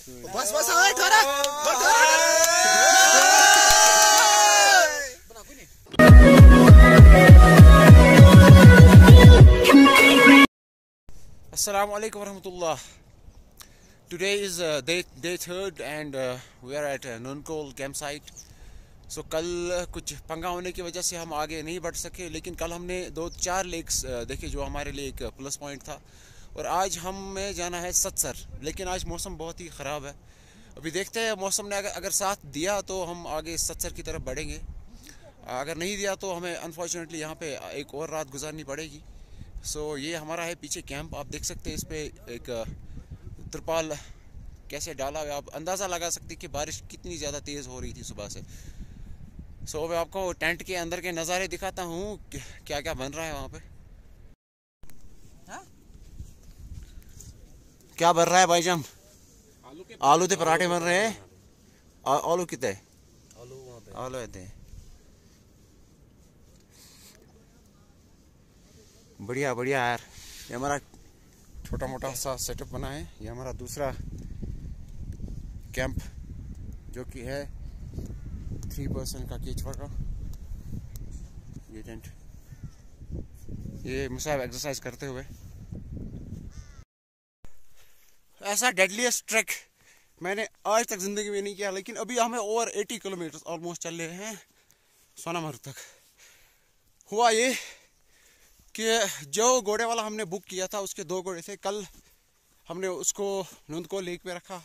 बस बस ठहरा Assalamu alaikum warahmatullah. Today is day third and we are at Nunkol campsite. So कल कुछ पंगा होने की वजह से हम आगे नहीं बढ़ सके, लेकिन कल हमने 2-4 लेक्स देखे जो हमारे लिए एक प्लस पॉइंट था। और आज हमें जाना है सत्सर, लेकिन आज मौसम बहुत ही ख़राब है। अभी देखते हैं मौसम ने अगर साथ दिया तो हम आगे सत्सर की तरफ बढ़ेंगे, अगर नहीं दिया तो हमें अनफॉर्चुनेटली यहाँ पे एक और रात गुजारनी पड़ेगी। सो ये हमारा है पीछे कैंप, आप देख सकते हैं इस पर एक तिरपाल कैसे डाला हुआ, आप अंदाज़ा लगा सकते हैं कि बारिश कितनी ज़्यादा तेज़ हो रही थी सुबह से। सो मैं आपको टेंट के अंदर के नज़ारे दिखाता हूँ क्या क्या बन रहा है वहाँ पे। क्या बन रहा है भाईजान? आलू के पराठे बन रहे हैं। आलू कितने? आलू है बढ़िया बढ़िया यार। ये हमारा छोटा मोटा सा सेटअप बना है। ये हमारा दूसरा कैंप जो कि है 3 पर्सन का केचवा का। ये टेंट, ये मुसाहिब एक्सरसाइज करते हुए। ऐसा डेडलीस्ट ट्रैक मैंने आज तक ज़िंदगी में नहीं किया, लेकिन अभी हमें ओवर 80 किलोमीटर ऑलमोस्ट चल रहे हैं सोनामर्ग तक। हुआ ये कि जो घोड़े वाला हमने बुक किया था उसके 2 घोड़े थे, कल हमने उसको नुंदकोल लेक पे रखा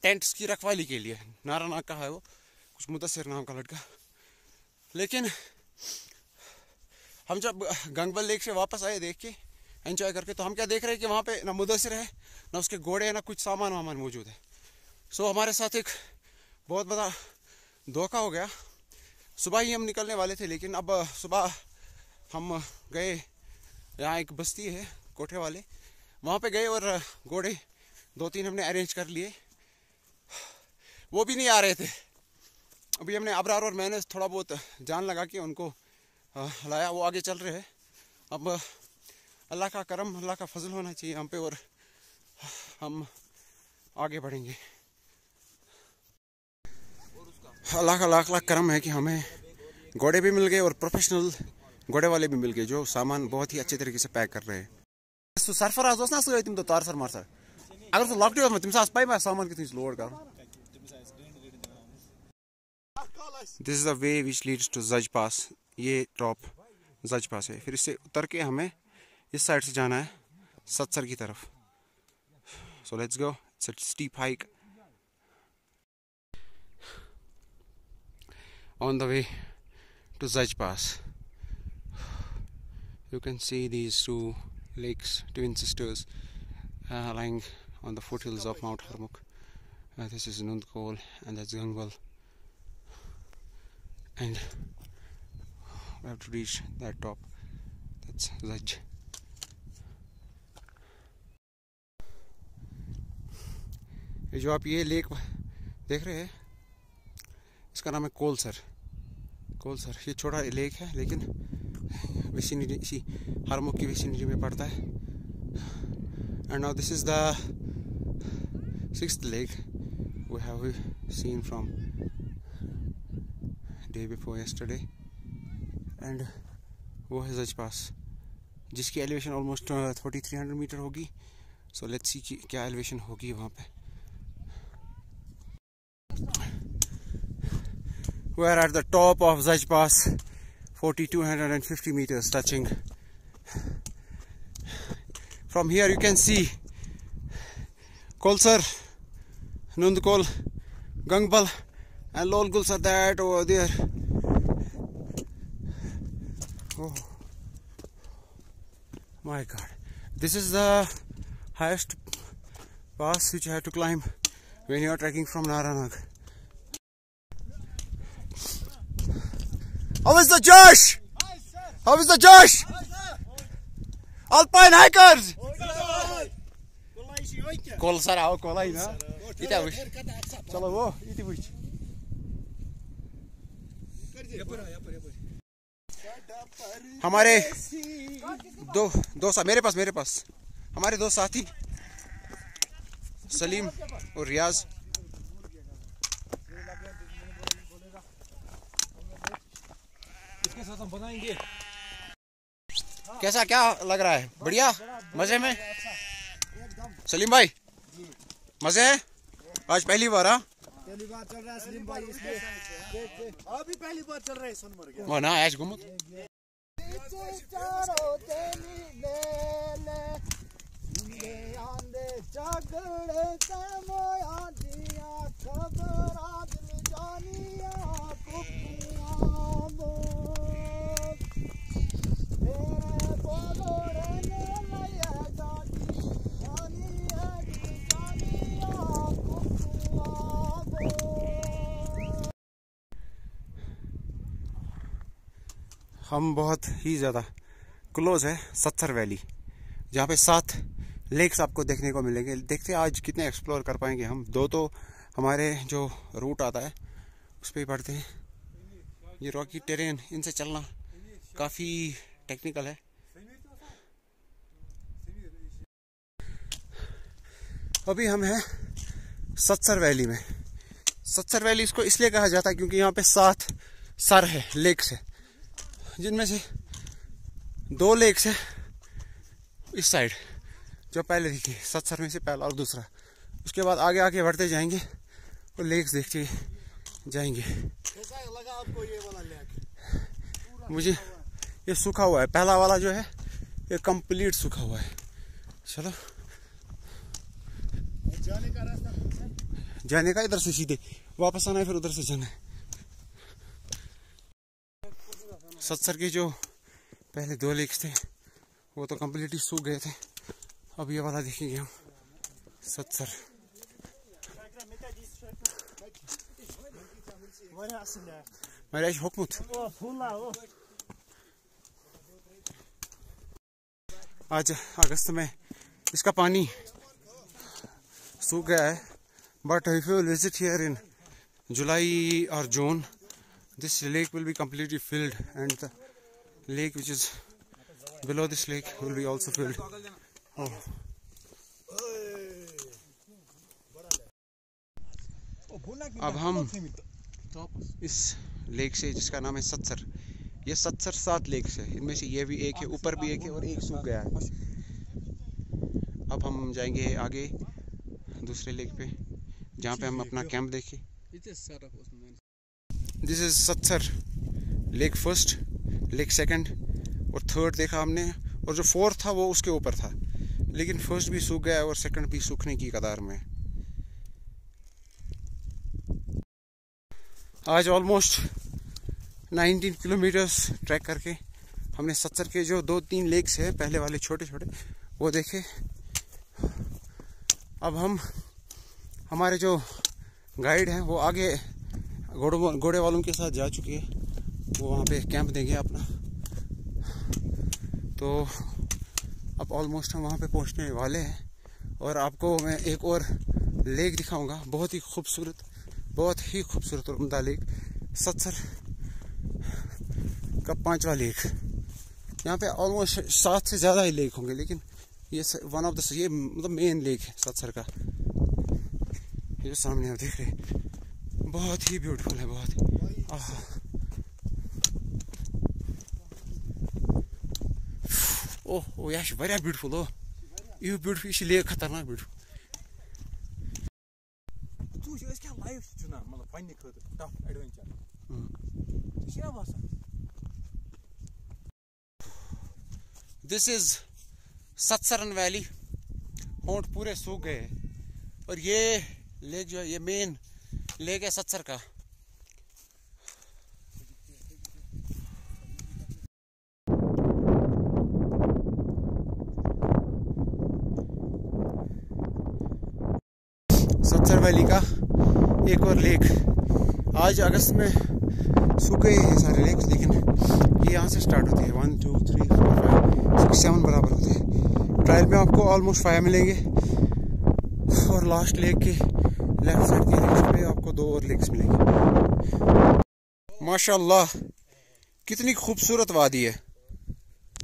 टेंट्स की रखवाली के लिए। नारानाग का है वो, कुछ मुदस्सिर नाम का लड़का। लेकिन हम जब गंगबल लेक से वापस आए देख के एंजॉय करके, तो हम क्या देख रहे हैं कि वहाँ पे ना मुदस्सिर है, ना उसके घोड़े है, ना कुछ सामान वामान मौजूद है। सो हमारे साथ एक बहुत बड़ा धोखा हो गया। सुबह ही हम निकलने वाले थे, लेकिन अब सुबह हम गए, यहाँ एक बस्ती है कोठे वाले, वहाँ पे गए और घोड़े 2-3 हमने अरेंज कर लिए। वो भी नहीं आ रहे थे। अभी हमने अबरार और मैंने थोड़ा बहुत जान लगा के उनको लाया, वो आगे चल रहे हैं। अब अल्लाह का करम, अल्लाह का फजल होना चाहिए हम पे और हम आगे बढ़ेंगे। अल्लाह का लाख लाख करम है कि हमें घोड़े भी मिल गए और प्रोफेशनल घोड़े वाले भी मिल गए जो सामान बहुत ही अच्छे तरीके से पैक कर रहे हैं। सरफराज ना तुम तो तार सर मार सर अगर तो लॉकडाउन में तुम पाई मैं सामान कितनी लोड कर। This is the way which leads to जज पास। ये टॉप जज पास है, फिर इससे उतर के हमें इस साइड से जाना है सत्सर की तरफ। So let's go, it's a steep hike on the way to Zaj Pass. You can see these 2 lakes, twin sisters, lying on the foothills of Mount Harmukh. This is Nunkol and that's Gangbal, and we have to reach that top. That's Zaj. ये जो आप ये lake देख रहे हैं इसका नाम है कोलसर। कोलसर ये छोटा लेक है, लेकिन विसिनिटी इसी हरमुख की विसिनिटी में पड़ता है। And now this is the 6th lake we have seen from day before yesterday. And वो है जज पास, जिसकी एलिवेशन ऑलमोस्ट 4300 मीटर होगी। सो लेट्स सी कि क्या एलिवेशन होगी वहाँ पे। We are at the top of Zaj Pass, 4250 meters touching. From here you can see Kolsar, Nunkol, Gangbal and Lol Gulsar that over there. Oh my god. This is the highest pass which you have to climb when you are trekking from Naranag. How is the Josh? How is the Josh? Alpine hikers. Kolsar आओ coli ना इतना Bush चलो वो इतनी Bush हमारे मेरे पास हमारे 2 साथी सलीम और रियाज के साथ हम बनाएंगे। कैसा क्या लग रहा है? बढ़िया, मजे में? सलीम भाई मजे है? आज पहली बार? हाँ पहली बार चल रहा है सलीम भाई, इसलिए अभी पहली बार चल रहा है सोनमर्ग। वो ना आज घूमो। हम बहुत ही ज़्यादा क्लोज है सत्सर वैली, जहाँ पे 7 लेक्स आपको देखने को मिलेंगे। देखते हैं आज कितने एक्सप्लोर कर पाएंगे हम। 2 तो हमारे जो रूट आता है उस पर ही पढ़ते हैं। ये रॉकी टेरेन, इनसे चलना काफ़ी टेक्निकल है। अभी हम हैं सत्सर वैली में। सत्सर वैली इसको इसलिए कहा जाता है क्योंकि यहाँ पे 7 सर है, लेक्स है, जिनमें से 2 लेक्स है इस साइड जो पहले दिखी, सत्सर में से पहला और दूसरा। उसके बाद आगे आगे बढ़ते जाएंगे और लेक्स देखते जाएंगे। कैसा लगा आपको ये वाला लेक? मुझे ये सूखा हुआ है, पहला वाला जो है ये कंप्लीट सूखा हुआ है। चलो जाने का रास्ता जाने का इधर से सीधे, वापस आना है फिर उधर से जाना है। सत्सर के जो पहले 2 लेक्स थे वो तो कम्प्लीटली सूख गए थे। अब ये वाला देखेंगे हम, सत्सर। मेरा हुकूमत आज अगस्त में इसका पानी सूख गया है, but if you visit here in July और जून, this lake will be completely filled and the lake which is below this lake will be also filled. Oh. अब हम इस लेक से, जिसका नाम है सत्सर, ये सत्सर 7 लेक्स है, इनमें से ये भी एक है, ऊपर भी एक है और एक सूख गया है। अब हम जाएंगे आगे दूसरे लेक पे जहाँ पे हम अपना कैंप देखें। This is Satsar lake first, lake second और थर्ड देखा हमने, और जो 4th था वो उसके ऊपर था, लेकिन फर्स्ट भी सूख गया और सेकंड भी सूखने की कगार में। आज ऑलमोस्ट 19 किलोमीटर्स ट्रैक करके हमने सत्सर के जो 2-3 लेक्स है, पहले वाले छोटे छोटे, वो देखे। अब हम, हमारे जो गाइड हैं वो आगे घोड़े वालों के साथ जा चुके हैं, वो वहाँ पे कैंप देंगे अपना। तो अब ऑलमोस्ट हम वहाँ पे पहुँचने वाले हैं और आपको मैं एक और लेक दिखाऊंगा, बहुत ही खूबसूरत और उम्दा लेक, सत्सर का 5वां लेक। यहाँ पे ऑलमोस्ट 7 से ज़्यादा ही लेक होंगे, लेकिन ये वन ऑफ द, ये मतलब मेन लेक है सत्सर का। ये जो सामने आप देख रहे हैं बहुत ही ब्यूटीफुल है, बहुत ही। ओह यह वारिया ब्यूटीफुल, ओ यह ब्यूटीफुल, यह लेक खतरनाक ब्यूटीफुल। दिस इज सत्सरन वैली, होंठ पूरे सूख गए और ये लेक जो है ये मेन लेक है सत्सर का। सत्सर वैली का एक और लेक, आज अगस्त में सूख गए हैं सारे लेक, लेकिन ये यहाँ से स्टार्ट होती है। 1 2 3 4 5 6 7 बराबर होते हैं। ट्रायल में आपको ऑलमोस्ट 5 मिलेंगे और लास्ट लेक के लेफ्ट साइड के रीच पे आपको 2 और लेक्स मिलेंगे। माशाल्लाह कितनी खूबसूरत वादी है।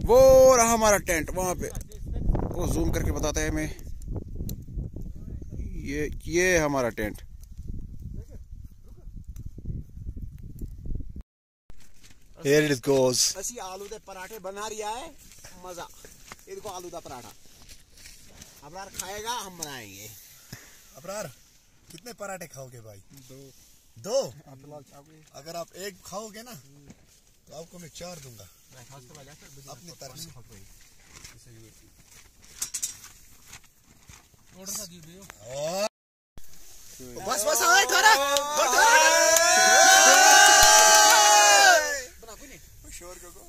वो रहा हमारा टेंट वहाँ पे, वो जूम करके बताता है हमें, ये हमारा टेंट। Here it goes. ਅਸੀਂ आलू दे पराठे बना रिया है मजा। ये देखो आलू दा पराठा अबरार खाएगा हम बनाएंगे। अबरार कितने पराठे खाओगे भाई? दो। अगर आप एक खाओगे ना तो आपको मैं 4 दूंगा अपनी तरफ से। और बस बस थोड़ा शोर को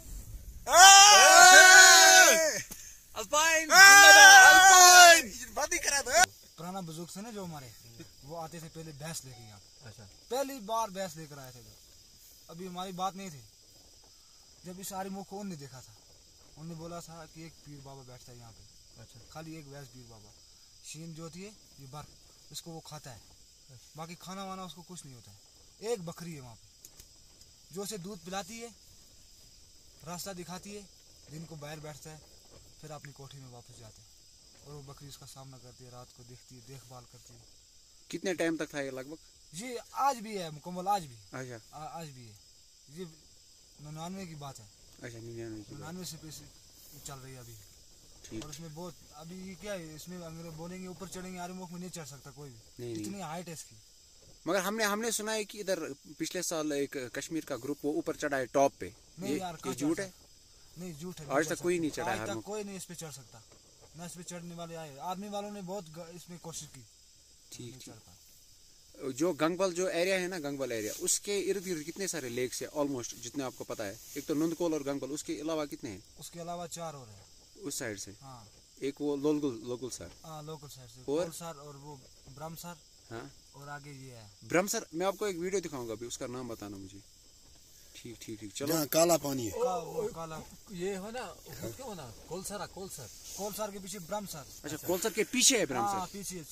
अल्पाइन पुराना बुजुर्ग से ना जो हमारे वो आते थे पहले भैंस लेके यहाँ। अच्छा। पहली बार भैंस लेकर आए थे जब, अभी हमारी बात नहीं थी। जब इस आरिमो को उन्होंने देखा था, उन्होंने बोला था कि एक पीर बाबा बैठता है यहाँ पे। अच्छा। खाली एक भैंस पीर बाबा, शीन जो होती है ये बर्फ, इसको वो खाता है। बाकी खाना वाना उसको कुछ नहीं होता है। एक बकरी है वहाँ पे जो उसे दूध पिलाती है, रास्ता दिखाती है, दिन को बाहर बैठता है, फिर अपनी कोठी में वापस जाते हैं और वो बकरी उसका सामना करती है, रात को देखती है, देखभाल करती है। कितने टाइम तक था ये लगभग? ये आज भी है मुकम्मल, आज भी। अच्छा। आज भी है ये 99 की बात है। अच्छा 99 से पैसे चल रही है अभी। ठीक। और उसमें बहुत अभी क्या है, इसमें अंग्रेज बोलेंगे ऊपर चढ़ेंगे, आरिमुख में नहीं चढ़ सकता कोई भी, नहीं, इतनी हाइट है इसकी। मगर हमने सुना है कि इधर पिछले साल एक कश्मीर का ग्रुप वो ऊपर चढ़ा है टॉप पे। नहीं यार, ये झूठ है? नहीं झूठ है। आज तक कोई नहीं चढ़ा है, आज तक कोई नहीं इस पे चढ़ सकता, ना इस पे चढ़ने वाले आए। आर्मी वालों ने बहुत इसमें कोशिश की। ठीक। जो गंगबल जो एरिया है ना, गंगबल एरिया, उसके इर्द गिर्द कितने सारे लेक्स है ऑलमोस्ट जितने आपको पता है? एक तो नंदकोल और गंगबल, उसके अलावा कितने हैं? उसके अलावा 4 और है उस साइड से। हाँ। एक वो लोकल सर। हाँ लोकल साइड से और सर, और वो ब्रह्मसर। हाँ। और आगे ये है ब्रह्मसर। मैं आपको एक वीडियो दिखाऊंगा अभी, उसका नाम बताना मुझे। ठीक चलो। काला पानी है काला ये हो ना क्या होना कोलसर के पीछे ब्रह्मसर। अच्छा, कोलसर के पीछे है ब्रह्मसर? हाँ पीछे,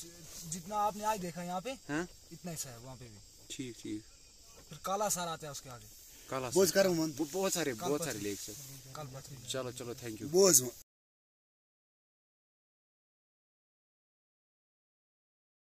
जितना आपने आज देखा यहाँ पे। हाँ? इतना ही सा है वहाँ पे भी। ठीक। फिर काला सर आता है उसके आगे। काला बहुत सारे लेक्स है। चलो थैंक यू।